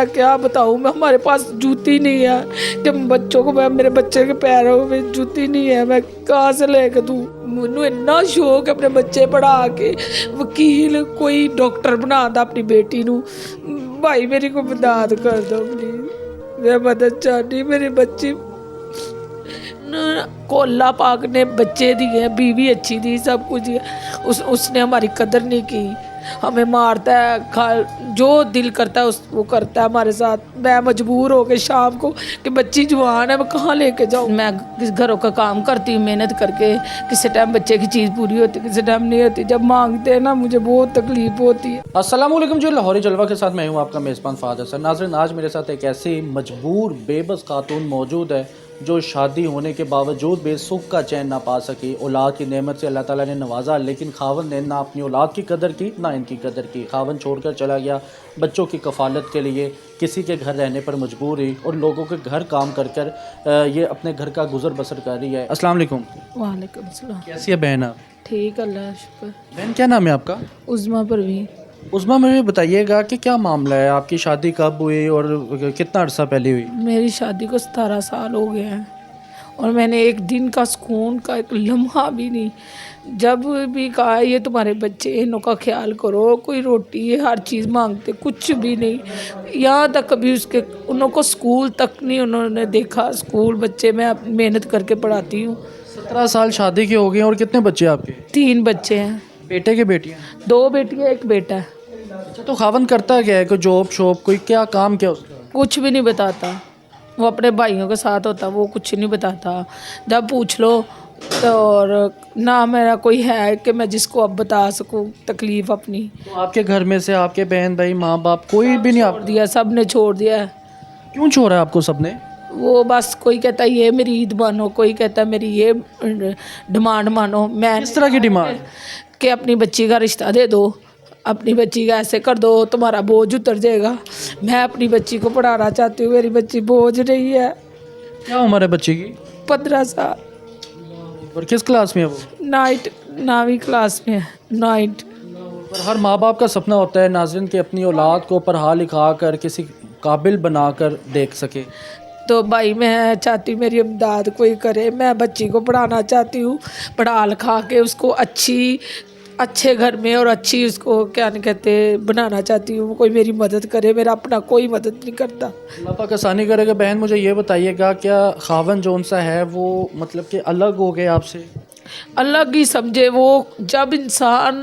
मैं क्या बताऊँ, मैं हमारे पास जूती नहीं है कि बच्चों को, मैं मेरे बच्चे के पैरों में जूती नहीं है, मैं कहाँ से लेके दूँ। मैनू इन्ना शौक है अपने बच्चे पढ़ा के वकील कोई डॉक्टर बना दा अपनी बेटी नू। भाई मेरी को मदद कर दो प्लीज, मैं मदद चाहती। मेरी बच्ची कोला पाक ने बच्चे दिए, बीवी अच्छी थी, सब कुछ दिया, उसने हमारी कदर नहीं की, हमें मारता है, जो दिल करता है वो करता है हमारे साथ। मैं मजबूर हो गई शाम को कि बच्ची जवान है, मैं कहाँ लेके जाऊँ। मैं घरों का काम करती हूँ मेहनत करके, किसी टाइम बच्चे की चीज़ पूरी होती, किसी टाइम नहीं होती। जब मांगते हैं ना मुझे बहुत तकलीफ होती है। अस्सलाम वालेकुम जी, लाहौरी जलवा के साथ मैं हूँ आपका मेज़बान फ़ाद हसन। नाज़रीन, आज मेरे साथ एक ऐसी मजबूर बेबस खातून मौजूद है जो शादी होने के बावजूद भी सुख का चैन ना पा सकी। औलाद की नेमत से अल्लाह ताला ने नवाजा, लेकिन खावन ने ना अपनी औलाद की कदर की ना इनकी कदर की। खावन छोड़कर चला गया, बच्चों की कफ़ालत के लिए किसी के घर रहने पर मजबूर हुई और लोगों के घर काम कर कर ये अपने घर का गुजर बसर कर रही है। अस्सलाम वालेकुम। वालेकुम सलाम। कैसी है बहन आप? ठीक, अल्लाह शुक्र। बहन क्या नाम है आपका? उज़मा परवीन। उस्मा, मुझे बताइएगा कि क्या मामला है, आपकी शादी कब हुई और कितना अरसा पहले हुई? मेरी शादी को 17 साल हो गए हैं और मैंने एक दिन का सुकून का एक लम्हा भी नहीं। जब भी कहा ये तुम्हारे बच्चे, इनों का ख्याल करो, कोई रोटी हर चीज़ मांगते, कुछ भी नहीं। यहाँ तक कभी उसके उन्हों को स्कूल तक नहीं उन्होंने देखा। स्कूल बच्चे मैं मेहनत करके पढ़ाती हूँ। 17 साल शादी के हो गए और कितने बच्चे आपके? 3 बच्चे हैं, बेटे के बेटियाँ? 2 बेटियाँ 1 बेटा है। अच्छा, तो खावन करता क्या है? कोई जॉब शॉप, कोई क्या काम क्या उसका? कुछ भी नहीं बताता, वो अपने भाइयों के साथ होता, वो कुछ नहीं बताता। जब पूछ लो तो और ना मेरा कोई है कि मैं जिसको अब बता सकूं तकलीफ़ अपनी। तो आपके घर में से आपके बहन भाई माँ बाप कोई भी नहीं छोड़ दिया, सब ने छोड़ दिया है। क्यों छोड़ा आपको सबने? वो बस कोई कहता है ये मेरी ईद मानो, कोई कहता है मेरी ये डिमांड मानो। मैं किस तरह की डिमांड? कि अपनी बच्ची का रिश्ता दे दो, अपनी बच्ची का ऐसे कर दो, तुम्हारा बोझ उतर जाएगा। मैं अपनी बच्ची को पढ़ाना चाहती हूँ, मेरी बच्ची बोझ नहीं है। क्या उम्र है बच्ची की? 15 साल। और किस क्लास में है वो? 9वीं क्लास में है, 9। पर हर माँ बाप का सपना होता है नाज़रीन कि अपनी औलाद को पढ़ा लिखा कर किसी काबिल बना कर देख सके। तो भाई मैं चाहती हूँ मेरी इमदाद कोई करे। मैं बच्ची को पढ़ाना चाहती हूँ, पढ़ा लिखा के उसको अच्छे घर में और अच्छी उसको क्या नहीं कहते बनाना चाहती हूँ। कोई मेरी मदद करे, मेरा अपना कोई मदद नहीं करता। अल्लाह पाक आसानी करेगा। बहन मुझे ये बताइएगा, क्या खावन जौन सा है वो मतलब कि अलग हो गए आपसे? अलग ही समझे वो। जब इंसान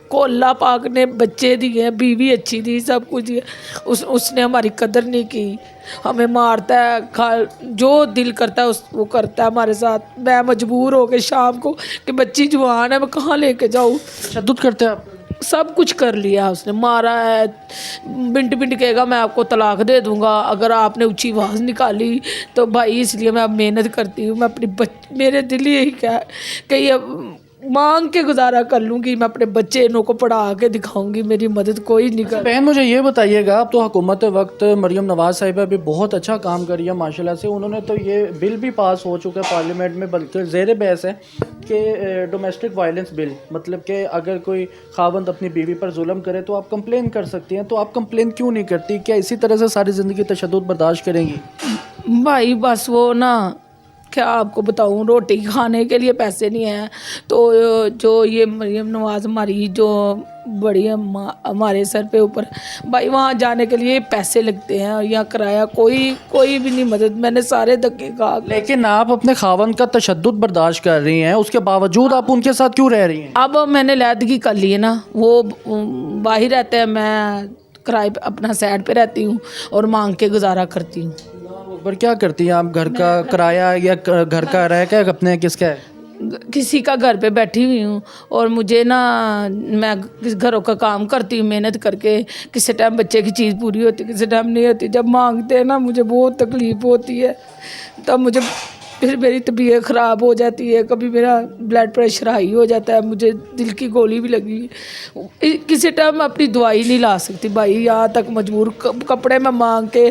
को अल्लाह पाक ने बच्चे दिए, बीवी अच्छी थी, सब कुछ दिया, उसने हमारी कदर नहीं की, हमें मारता है, जो दिल करता है वो करता है हमारे साथ। मैं मजबूर हो गई शाम को कि बच्ची जवान है, मैं कहाँ लेके जाऊँ। तशद्दुद करते हैं आप? सब कुछ कर लिया उसने, मारा है। बिंट बिंट कहेगा मैं आपको तलाक दे दूंगा अगर आपने ऊंची आवाज़ निकाली तो। भाई इसलिए मैं अब मेहनत करती हूँ। मैं अपनी मेरे दिल यही क्या है कि ये मांग के गुजारा कर लूँगी, मैं अपने बच्चे इनों को पढ़ा के दिखाऊंगी, मेरी मदद कोई नहीं कर। बहन मुझे ये बताइएगा, अब तो हुकूमत वक्त मरियम नवाज़ साहिबा भी बहुत अच्छा काम कर रही है माशाल्लाह से। उन्होंने तो ये बिल भी पास हो चुका है पार्लियामेंट में, बल्कि ज़ेर बहस है कि डोमेस्टिक वायलेंस बिल, मतलब कि अगर कोई खावंद अपनी बीवी पर जुल्म करे तो आप कंप्लेन कर सकती हैं। तो आप कंप्लेन क्यों नहीं करती? क्या इसी तरह से सारी ज़िंदगी तशद्दुद बर्दाश्त करेंगी? भाई बस वो ना, क्या आपको बताऊं, रोटी खाने के लिए पैसे नहीं हैं। तो जो ये मरियम नवाज़ हमारी जो बड़ी हमारे सर पे ऊपर, भाई वहाँ जाने के लिए पैसे लगते हैं और यहाँ किराया कोई भी नहीं मदद। मैंने सारे धक्के खा। लेकिन आप अपने खावन का तशद्दुद बर्दाश्त कर रही हैं, उसके बावजूद आप उनके साथ क्यों रह रही हैं? अब मैंने लैदगी कर ली है ना, वो बाहर रहते हैं, मैं किराए पे अपना साइड पे रहती हूँ और मांग के गुजारा करती हूँ। पर क्या करती हैं आप? घर का किराया या घर का रह क्या अपने किसका है? किसी का घर पे बैठी हुई हूँ और मुझे ना, मैं घरों का काम करती हूँ मेहनत करके, किसी टाइम बच्चे की चीज़ पूरी होती, किसी टाइम नहीं होती। जब मांगते हैं ना मुझे बहुत तकलीफ़ होती है, तब मुझे फिर मेरी तबीयत ख़राब हो जाती है, कभी मेरा ब्लड प्रेशर हाई हो जाता है, मुझे दिल की गोली भी लगी। किसी टाइम मैं अपनी दवाई नहीं ला सकती भाई, यहाँ तक मजबूर। कपड़े मैं मांग के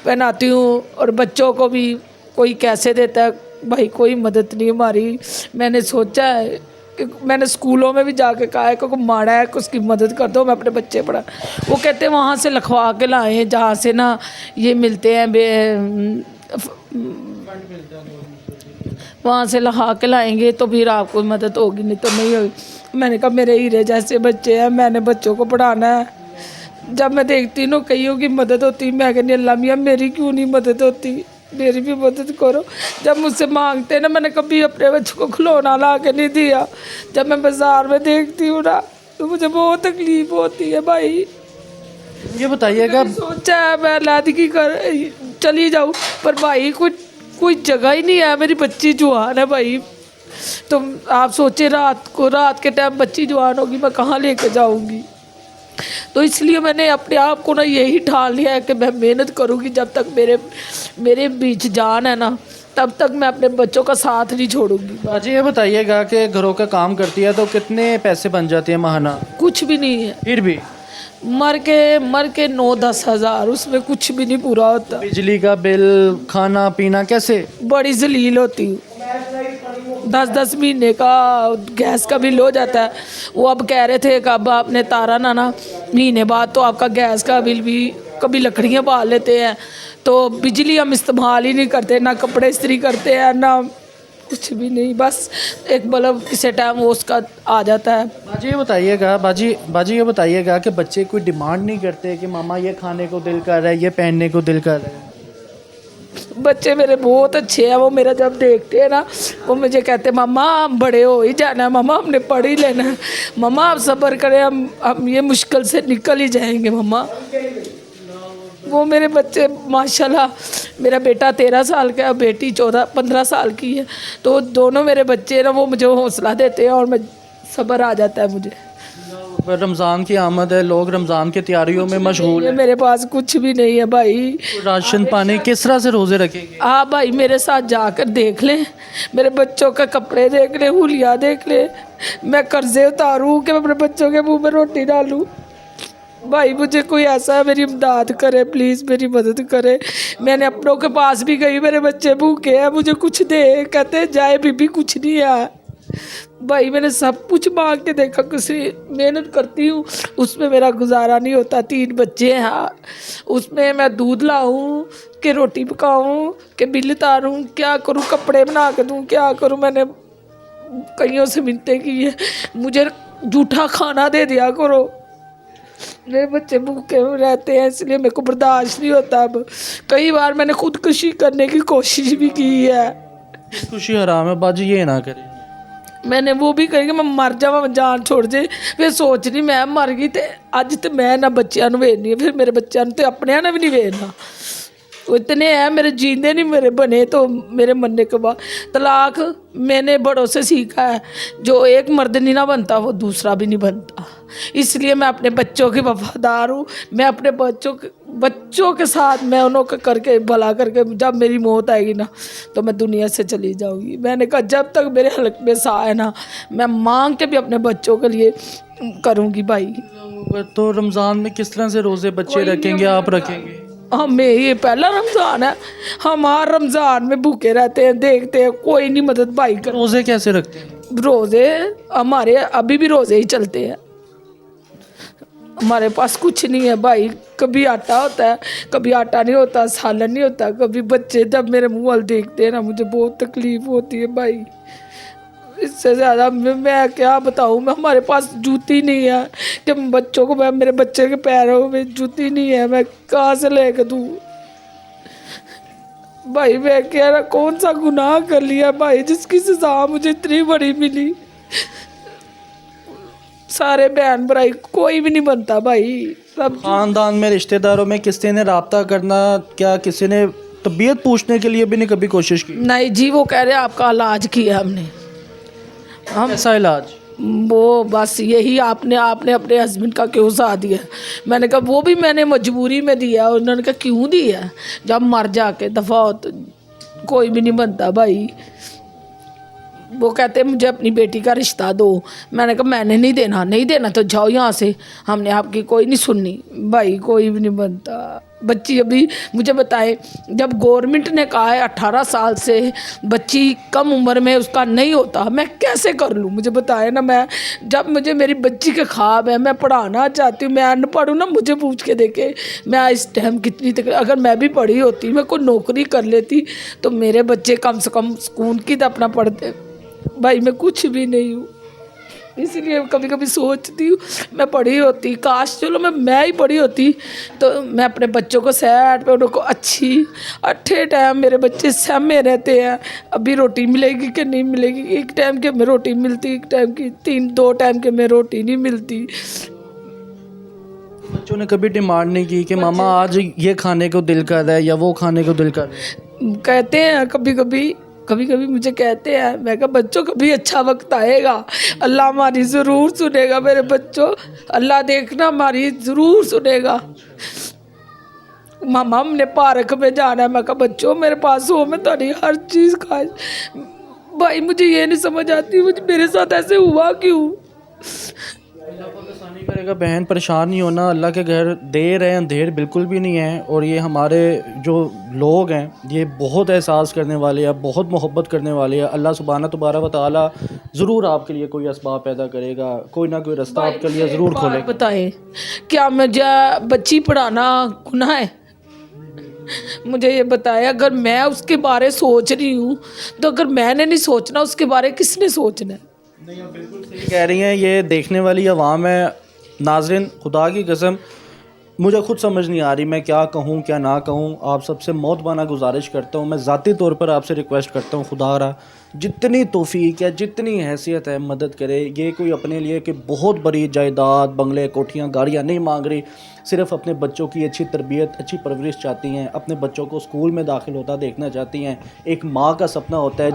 पहनाती हूँ और बच्चों को भी कोई कैसे देता है भाई, कोई मदद नहीं हमारी। मैंने सोचा है मैंने स्कूलों में भी जाके कहा है कि माड़ा है कि उसकी मदद कर दो, मैं अपने बच्चे पढ़ा। वो कहते हैं वहाँ से लिखवा के लाए जहाँ से ना ये मिलते हैं वहाँ से लिखा के लाएंगे तो फिर आपको मदद होगी, नहीं तो नहीं होगी। मैंने कहा मेरे हीरे जैसे बच्चे हैं, मैंने बच्चों को पढ़ाना है। जब मैं देखती हूँ कईयों की मदद होती, मैं कहती अल्लाह मियाँ मेरी क्यों नहीं मदद होती, मेरी भी मदद करो। जब मुझसे मांगते ना, मैंने कभी अपने बच्चों को खिलौना ला के नहीं दिया। जब मैं बाज़ार में देखती हूँ ना तो मुझे बहुत तकलीफ़ होती है भाई। ये बताइएगा, सोचा है मैं लादगी कर चली जाऊँ, पर भाई कोई जगह ही नहीं है। मेरी बच्ची जवान है भाई, तो आप सोचे रात के टाइम बच्ची जवान होगी, मैं कहाँ लेके जाऊँगी। तो इसलिए मैंने अपने आप को ना यही ठान लिया है कि मैं मेहनत करूँगी जब तक मेरे बीच जान है ना, तब तक मैं अपने बच्चों का साथ नहीं छोड़ूंगी। बाजी ये बताइएगा कि घरों का काम करती है तो कितने पैसे बन जाते हैं महाना? कुछ भी नहीं है, फिर भी मर के 9-10 हज़ार, उसमें कुछ भी नहीं पूरा होता। बिजली का बिल, खाना पीना कैसे? बड़ी जलील होती हूँ। 10-10 महीने का गैस का बिल हो जाता है। वो अब कह रहे थे कि अब आपने तारा ना महीने बाद तो आपका गैस का बिल भी, कभी लकड़ियाँ बाल लेते हैं तो बिजली हम इस्तेमाल ही नहीं करते, ना कपड़े इस्त्री करते हैं ना कुछ भी नहीं, बस एक बल्ब किसी टाइम वो उसका आ जाता है। बाजी ये बताइएगा कि बच्चे कोई डिमांड नहीं करते कि मामा ये खाने को दिल कर रहा है, ये पहनने को दिल कर रहा है? बच्चे मेरे बहुत अच्छे हैं। वो मेरा जब देखते हैं ना, वो मुझे कहते हैं मामा हम बड़े हो ही जाना है, मामा हमने पढ़ ही लेना है, मामा आप सब्र करें, हम ये मुश्किल से निकल ही जाएंगे मम्मा। वो मेरे बच्चे माशाल्लाह, मेरा बेटा 13 साल का है, बेटी 14-15 साल की है। तो दोनों मेरे बच्चे ना वो मुझे हौसला देते हैं और मैं सब्र आ जाता है मुझे। रमज़ान की आमद है, लोग रमज़ान की तैयारियों में मशगूल ये हैं। मेरे पास कुछ भी नहीं है भाई। राशन पानी किस तरह से रोज़े रखेंगे? आप भाई मेरे साथ जाकर देख लें, मेरे बच्चों के कपड़े देख लें, हुलिया देख लें, मैं कर्जे उतारूँ कि मैं अपने बच्चों के मुंह में रोटी डालूँ। भाई मुझे कोई ऐसा है मेरी इमदाद करे, प्लीज़ मेरी मदद करे। मैंने अपनों के पास भी गई, मेरे बच्चे भूखे हैं, मुझे कुछ दे, कहते जाए बीबी कुछ नहीं है। भाई मैंने सब कुछ मांग के देखा, किसी मेहनत करती हूँ उसमें मेरा गुजारा नहीं होता। 3 बच्चे हैं, उसमें मैं दूध लाऊं कि रोटी पकाऊं कि बिल उतारूं, क्या करूं, कपड़े बना के दूं, क्या करूं। मैंने कईयों से मिलते की है, मुझे जूठा खाना दे दिया करो, मेरे बच्चे भूखे रहते हैं इसलिए मेरे को बर्दाश्त नहीं होता। अब कई बार मैंने खुदकुशी करने की कोशिश भी की है। खुशी हराम है बाजी, ये ना करें। मैंने वो भी कही कि मैं मर जावा, जान छोड़ जे। फिर सोच रही मैं मर गई तो अज तो मैं ना बच्चों को वेखनी है, फिर मेरे बच्चों तो अपने ने भी नहीं वेखना। वो इतने हैं मेरे, जींदे नहीं मेरे बने तो मेरे मरने के बाद। तलाक मैंने बड़ों से सीखा है, जो एक मर्द नहीं ना बनता वो दूसरा भी नहीं बनता। इसलिए मैं अपने बच्चों की वफादार हूँ। मैं अपने बच्चों के साथ मैं उन्हों को करके भला करके, जब मेरी मौत आएगी ना तो मैं दुनिया से चली जाऊँगी। मैंने कहा जब तक मेरे हलक में सा है ना, मैं मांग के भी अपने बच्चों के लिए करूँगी भाई। तो रमज़ान में किस तरह से रोज़े बच्चे रखेंगे, आप रखेंगे? हमें ये पहला रमज़ान है, हम हर रमज़ान में भूखे रहते हैं, देखते हैं कोई नहीं मदद भाई कर। रोज़े कैसे रखते हैं? रोज़े हमारे अभी भी रोज़े ही चलते हैं, हमारे पास कुछ नहीं है भाई। कभी आटा होता है, कभी आटा नहीं होता, सालन नहीं होता, कभी बच्चे जब मेरे मुँह वाल देखते हैं ना मुझे बहुत तकलीफ़ होती है भाई। इससे ज़्यादा मैं क्या बताऊँ, मैं हमारे पास जूती नहीं है कि बच्चों को, मैं मेरे बच्चे के पैरों में जूती नहीं है, मैं कहाँ से लेकर दूँ भाई। मैं कह रहा कौन सा गुनाह कर लिया भाई जिसकी सज़ा मुझे इतनी बड़ी मिली। सारे बहन भाई कोई भी नहीं बनता भाई, सब ख़ानदान में रिश्तेदारों में किसी ने रब्ता करना, क्या किसी ने तबीयत पूछने के लिए भी नहीं कभी कोशिश की? नहीं जी, वो कह रहे आपका इलाज किया हमने। हम ऐसा इलाज? वो बस यही आपने अपने हस्बैंड का क्यों साथ दिया। मैंने कहा वो भी मैंने मजबूरी में दिया। उन्होंने कहा क्यों दिया, जब मर जाके दफ़ा हो तो कोई भी नहीं बनता भाई। वो कहते मुझे अपनी बेटी का रिश्ता दो। मैंने कहा मैंने नहीं देना, नहीं देना तो जाओ यहाँ से, हमने आपकी कोई नहीं सुननी भाई, कोई भी नहीं बनता बच्ची अभी मुझे बताए, जब गवर्नमेंट ने कहा है 18 साल से बच्ची कम उम्र में उसका नहीं होता, मैं कैसे कर लूँ? मुझे बताए ना। मैं जब मुझे मेरी बच्ची के ख्वाब है, मैं पढ़ाना चाहती हूँ, मैं अनपढ़ हूँ ना, मुझे पूछ के देखे मैं इस टाइम कितनी तकलीफ। अगर मैं भी पढ़ी होती, मैं कोई नौकरी कर लेती तो मेरे बच्चे कम से कम स्कूल की तो अपना पढ़ते। भाई मैं कुछ भी नहीं हूँ, इसलिए कभी कभी सोचती हूँ मैं पढ़ी होती, काश चलो मैं ही पढ़ी होती तो मैं अपने बच्चों को सेट पे उनको अच्छे टाइम मेरे बच्चे सहमे रहते हैं। अभी रोटी मिलेगी कि नहीं मिलेगी, एक टाइम के में रोटी मिलती, एक टाइम की 2 टाइम के में रोटी नहीं मिलती। बच्चों ने कभी डिमांड नहीं की कि मामा आज ये खाने को दिल कर रहा है या वो खाने को दिल कर रहा है? कहते हैं कभी कभी मुझे कहते हैं, मैं कहा बच्चों कभी अच्छा वक्त आएगा, अल्लाह हमारी ज़रूर सुनेगा मेरे बच्चों, अल्लाह देखना हमारी ज़रूर सुनेगा। मामा हमने पार्क में जाना है, मैं कहा बच्चों मेरे पास हो, मैं तुम्हारी हर चीज़ खा। भाई मुझे ये नहीं समझ आती मुझे मेरे साथ ऐसे हुआ क्यों। अल्लाह पाक आसानी करेगा बहन, परेशान नहीं होना। अल्लाह के घर देर है अंधेर बिल्कुल भी नहीं है। और ये हमारे जो लोग हैं ये बहुत एहसास करने वाले हैं, बहुत मोहब्बत करने वाले हैं। अल्लाह सुब्हाना तबारक व तआला ज़रूर आपके लिए कोई असबाब पैदा करेगा, कोई ना कोई रास्ता आपके लिए ज़रूर खोलेगा। बताएं क्या मुझे बच्ची पढ़ाना गुनाह है? मुझे ये बताया, अगर मैं उसके बारे सोच रही हूँ तो अगर मैंने नहीं सोचना उसके बारे किसने सोचना है? नहीं, आप बिल्कुल सही कह रही हैं। ये देखने वाली आवाम है नाज़रीन, खुदा की कसम मुझे खुद समझ नहीं आ रही मैं क्या कहूँ क्या ना कहूँ। आप सबसे मौतबाना गुजारिश करता हूँ, मैं ज़ाती तौर पर आपसे रिक्वेस्ट करता हूँ, खुदा रहा जितनी तौफीक है जितनी हैसियत है मदद करे। ये कोई अपने लिए कि बहुत बड़ी जायदाद बंगले कोठियाँ गाड़ियाँ नहीं मांग रही, सिर्फ अपने बच्चों की अच्छी तरबियत अच्छी परवरिश चाहती हैं, अपने बच्चों को स्कूल में दाखिल होता देखना चाहती हैं। एक माँ का सपना होता है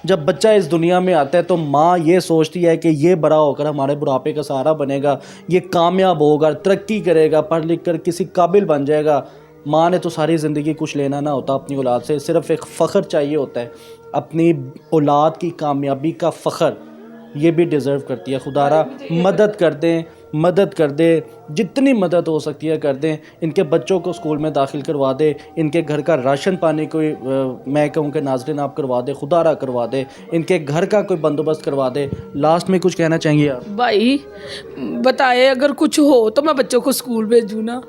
जब बच्चा इस दुनिया में आता है तो माँ ये सोचती है कि ये बड़ा होकर हमारे बुढ़ापे का सहारा बनेगा, ये कामयाब होगा, तरक्की करेगा, पढ़ लिख कर किसी काबिल बन जाएगा। माँ ने तो सारी ज़िंदगी कुछ लेना ना होता अपनी औलाद से, सिर्फ एक फ़ख्र चाहिए होता है, अपनी औलाद की कामयाबी का फ़ख्र ये भी डिज़र्व करती है। खुदारा मदद कर दें, जितनी मदद हो सकती है कर दें। इनके बच्चों को स्कूल में दाखिल करवा दे, इनके घर का राशन पानी कोई मैं कहूँ कि नाज़रीन आप करवा दे, खुदारा करवा दे, इनके घर का कोई बंदोबस्त करवा दे। लास्ट में कुछ कहना चाहेंगे आप? भाई बताए अगर कुछ हो तो मैं बच्चों को स्कूल भेजूँ ना,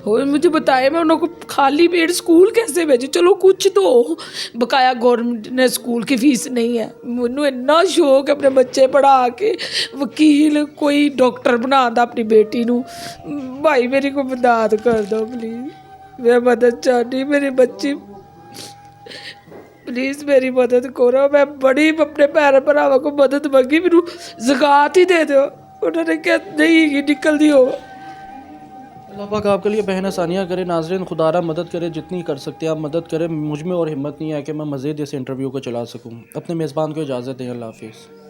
और मुझे बताए मैं उनको खाली पेट स्कूल कैसे भेजूँ? चलो कुछ तो हो, बकाया गवर्नमेंट ने स्कूल की फीस नहीं है। मैनू इन्ना शौक है अपने बच्चे पढ़ा के वकील कोई डॉक्टर बना दा अपनी बेटी नू। भाई मेरी को मदद कर दो प्लीज़, मैं मदद चाहती, मेरी बच्ची प्लीज़ मेरी मदद करो। मैं बड़ी अपने भैन भरावां को मदद मंगी, मैनू ज़कात ही दे दो, उन्होंने क्या नहीं निकल दी हो। अल्लाह पाक आपके लिए बहन आसानियाँ करे। नाज़रीन खुदारा मदद करे, जितनी कर सकते हैं आप मदद करें। मुझ में और हिम्मत नहीं है कि मैं मज़ीद इस इंटरव्यू को चला सकूँ। अपने मेज़बान को इजाज़त दें। अल्लाह हाफ़िज़।